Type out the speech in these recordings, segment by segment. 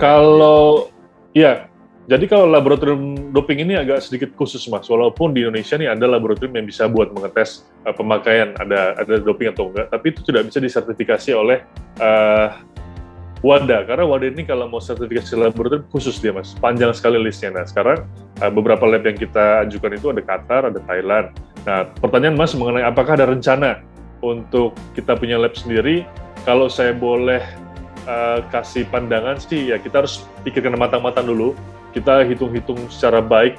Kalau ya, jadi kalau laboratorium doping ini agak sedikit khusus Mas, walaupun di Indonesia nih ada laboratorium yang bisa buat mengetes pemakaian ada doping atau enggak, tapi itu tidak bisa disertifikasi oleh WADA, karena WADA ini kalau mau sertifikasi laboratorium khusus dia Mas, panjang sekali listnya. Nah sekarang beberapa lab yang kita ajukan itu ada Qatar, ada Thailand. Nah pertanyaan Mas mengenai apakah ada rencana untuk kita punya lab sendiri, kalau saya boleh kasih pandangan sih ya kita harus pikirkan matang-matang dulu, kita hitung-hitung secara baik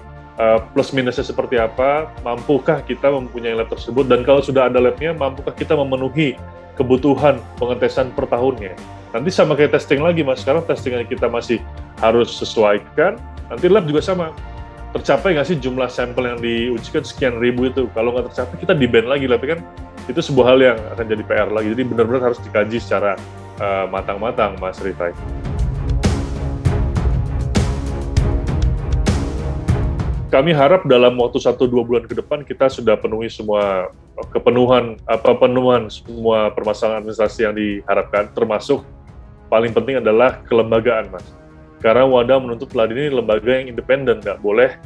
plus minusnya seperti apa, mampukah kita mempunyai lab tersebut, dan kalau sudah ada labnya, mampukah kita memenuhi kebutuhan pengetesan per tahunnya. Nanti sama kayak testing lagi Mas, sekarang testingnya kita masih harus sesuaikan, nanti lab juga sama, tercapai nggak sih jumlah sampel yang diujikan sekian ribu itu, kalau nggak tercapai kita di-ban lagi, tapi kan itu sebuah hal yang akan jadi PR lagi, jadi benar-benar harus dikaji secara matang-matang, Mas Rifai. Kami harap dalam waktu 1-2 bulan ke depan kita sudah penuhi semua pemenuhan semua permasalahan administrasi yang diharapkan, termasuk paling penting adalah kelembagaan, Mas. Karena WADA menuntut LADI ini lembaga yang independen, nggak boleh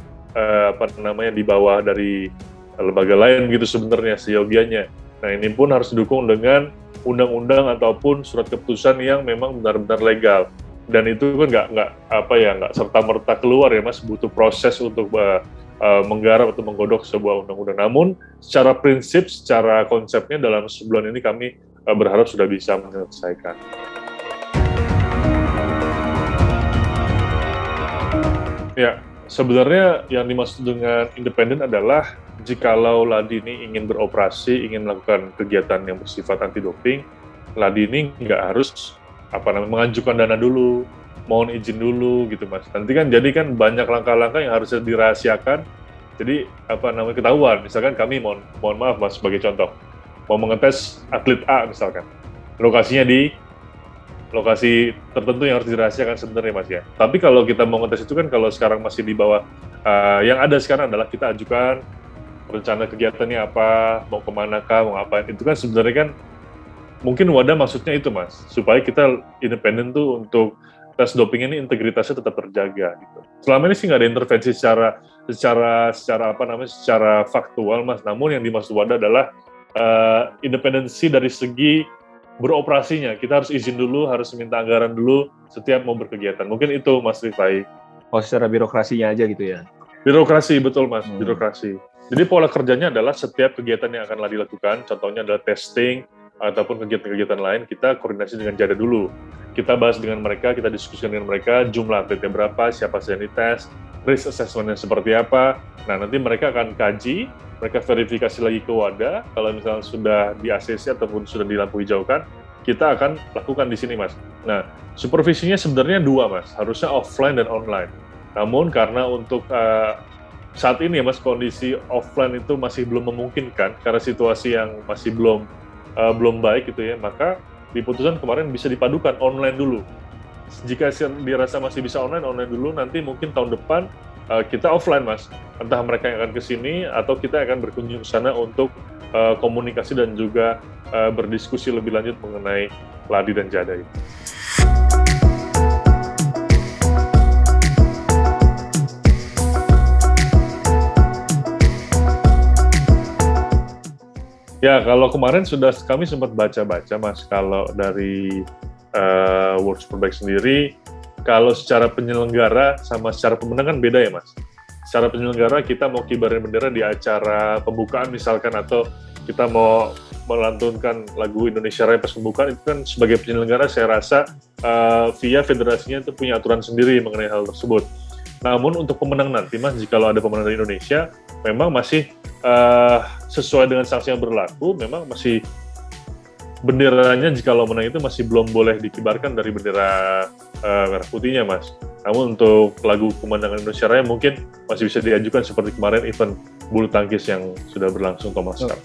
di bawah dari lembaga lain gitu sebenarnya seyogianya. Nah ini pun harus didukung dengan undang-undang ataupun surat keputusan yang memang benar-benar legal, dan itu kan nggak serta-merta keluar ya Mas, butuh proses untuk menggarap atau menggodok sebuah undang-undang. Namun secara prinsip, secara konsepnya dalam sebulan ini kami berharap sudah bisa menyelesaikan. Ya, sebenarnya yang dimaksud dengan independen adalah jikalau LADI ini ingin beroperasi, ingin melakukan kegiatan yang bersifat anti-doping, LADI ini nggak harus mengajukan dana dulu, mohon izin dulu gitu Mas. Nanti kan jadi kan banyak langkah-langkah yang harusnya dirahasiakan, jadi ketahuan. Misalkan kami mohon maaf Mas, sebagai contoh, mau mengetes atlet A misalkan, lokasinya di lokasi tertentu yang harus dirahasiakan sebenarnya Mas ya. Tapi kalau kita mau ngetes itu kan kalau sekarang masih di bawah, yang ada sekarang adalah kita ajukan rencana kegiatannya apa, mau kemanakah, mau ngapain, itu kan sebenarnya kan mungkin WADA maksudnya itu Mas, supaya kita independen tuh untuk tes doping ini integritasnya tetap terjaga gitu. Selama ini sih nggak ada intervensi secara faktual Mas, namun yang dimaksud WADA adalah independensi dari segi beroperasinya. Kita harus izin dulu, harus minta anggaran dulu setiap mau berkegiatan. Mungkin itu Mas Rifai. Oh, secara birokrasinya aja gitu ya? Birokrasi, betul Mas, birokrasi. Jadi pola kerjanya adalah setiap kegiatan yang akan dilakukan, contohnya adalah testing, ataupun kegiatan-kegiatan lain, kita koordinasi dengan JADA dulu. Kita bahas dengan mereka, kita diskusikan dengan mereka, jumlah atletnya berapa, siapa saja yang dites, risk assessment-nya seperti apa. Nah, nanti mereka akan kaji, mereka verifikasi lagi ke WADA, kalau misalnya sudah di ACC ataupun sudah di lampu hijaukan, kita akan lakukan di sini, Mas. Nah, supervisinya sebenarnya 2, Mas. Harusnya offline dan online. Namun, karena untuk saat ini ya Mas, kondisi offline itu masih belum memungkinkan karena situasi yang masih belum baik gitu ya, maka diputuskan kemarin bisa dipadukan online dulu. Jika dirasa masih bisa online dulu, nanti mungkin tahun depan kita offline Mas. Entah mereka yang akan ke sini atau kita akan berkunjung ke sana untuk komunikasi dan juga berdiskusi lebih lanjut mengenai LADI dan JADA itu. Ya, kalau kemarin kami sempat baca-baca, Mas, kalau dari World Superbike sendiri, kalau secara penyelenggara sama secara pemenang kan beda ya, Mas. Secara penyelenggara kita mau kibarin bendera di acara pembukaan misalkan, atau kita mau melantunkan lagu Indonesia Raya pas pembukaan, itu kan sebagai penyelenggara saya rasa via federasinya itu punya aturan sendiri mengenai hal tersebut. Namun untuk pemenang nanti, Mas, jika ada pemenang dari Indonesia, memang masih sesuai dengan sanksi yang berlaku, memang masih benderanya jika menang itu masih belum boleh dikibarkan dari bendera merah putihnya, Mas. Namun untuk lagu kemenangan Indonesia Raya mungkin masih bisa diajukan seperti kemarin event bulu tangkis yang sudah berlangsung Thomas Cup.